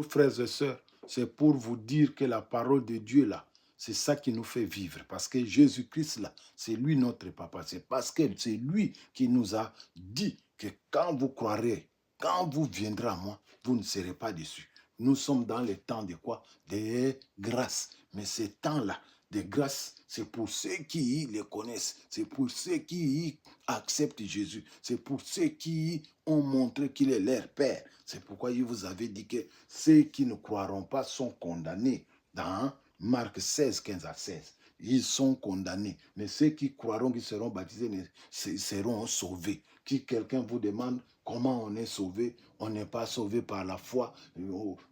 Frères et sœurs, c'est pour vous dire que la parole de Dieu là, c'est ça qui nous fait vivre. Parce que Jésus-Christ là, c'est lui notre papa. C'est parce que c'est lui qui nous a dit que quand vous croirez, quand vous viendrez à moi, vous ne serez pas déçus. Nous sommes dans les temps de quoi? Des grâces. Mais ces temps-là, des grâces, c'est pour ceux qui les connaissent. C'est pour ceux qui acceptent Jésus. C'est pour ceux qui ont montré qu'il est leur Père. C'est pourquoi il vous avait dit que ceux qui ne croiront pas sont condamnés. Dans Marc 16, 15 à 16. Ils sont condamnés. Mais ceux qui croiront, qui seront baptisés, seront sauvés. Si quelqu'un vous demande comment on est sauvé, on n'est pas sauvé par la foi.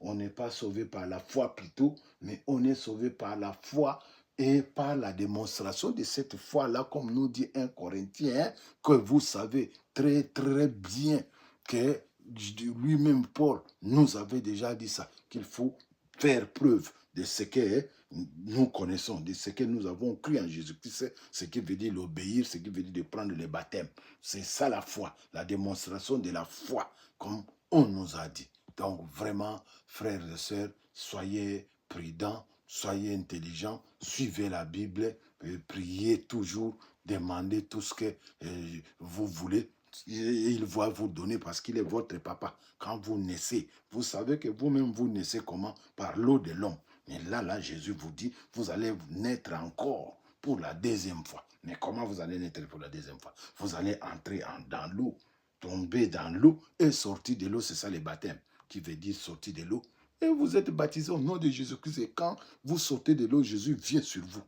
On n'est pas sauvé par la foi plutôt, mais on est sauvé par la foi et par la démonstration de cette foi-là, comme nous dit 1 Corinthiens, que vous savez très très bien que lui-même Paul nous avait déjà dit ça, qu'il faut faire preuve de ce que nous connaissons, de ce que nous avons cru en Jésus-Christ, ce qui veut dire l'obéir, ce qui veut dire de prendre le baptême. C'est ça la foi, la démonstration de la foi, comme on nous a dit. Donc vraiment, frères et sœurs, soyez prudents, soyez intelligents, suivez la Bible, priez toujours, demandez tout ce que vous voulez. Il va vous donner parce qu'il est votre papa. Quand vous naissez, vous savez que vous-même vous naissez comment? Par l'eau de l'homme. Mais là, Jésus vous dit, vous allez naître encore pour la deuxième fois. Mais comment vous allez naître pour la deuxième fois? Vous allez entrer dans l'eau, tomber dans l'eau et sortir de l'eau. C'est ça le baptême, qui veut dire sortir de l'eau. Et vous êtes baptisé au nom de Jésus-Christ. Et quand vous sortez de l'eau, Jésus vient sur vous.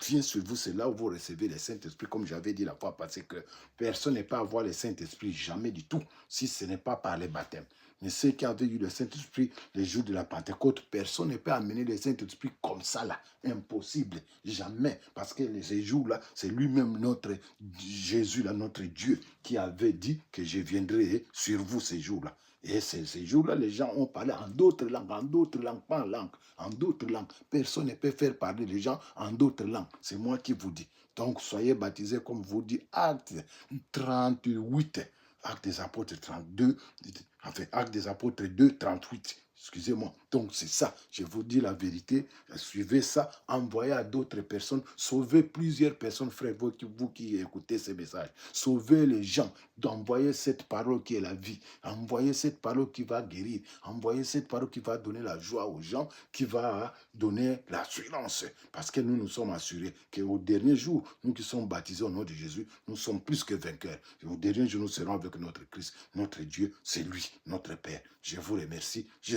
Vient sur vous, c'est là où vous recevez le Saint-Esprit, comme j'avais dit la fois passée, que personne n'est pas à avoir le Saint-Esprit, jamais du tout, si ce n'est pas par les baptêmes. Mais ceux qui avaient eu le Saint-Esprit les jours de la Pentecôte, personne ne peut amener le Saint-Esprit comme ça là. Impossible, jamais. Parce que ces jours-là, c'est lui-même notre Jésus, là, notre Dieu, qui avait dit que je viendrai sur vous ces jours-là. Et ces jours-là, les gens ont parlé en d'autres langues, pas en langue, en d'autres langues. Personne ne peut faire parler les gens en d'autres langues. C'est moi qui vous dis. Donc, soyez baptisés comme vous dit, Acte 38, Acte des Apôtres 32, enfin, Acte des Apôtres 2, 38. Excusez-moi. Donc, c'est ça. Je vous dis la vérité. Suivez ça. Envoyez à d'autres personnes. Sauvez plusieurs personnes, frères, vous qui écoutez ces messages. Sauvez les gens. D'envoyer cette parole qui est la vie. Envoyez cette parole qui va guérir. Envoyez cette parole qui va donner la joie aux gens, qui va donner l'assurance. Parce que nous nous sommes assurés qu'au dernier jour, nous qui sommes baptisés au nom de Jésus, nous sommes plus que vainqueurs. Et au dernier jour, nous serons avec notre Christ, notre Dieu. C'est lui, notre Père. Je vous remercie.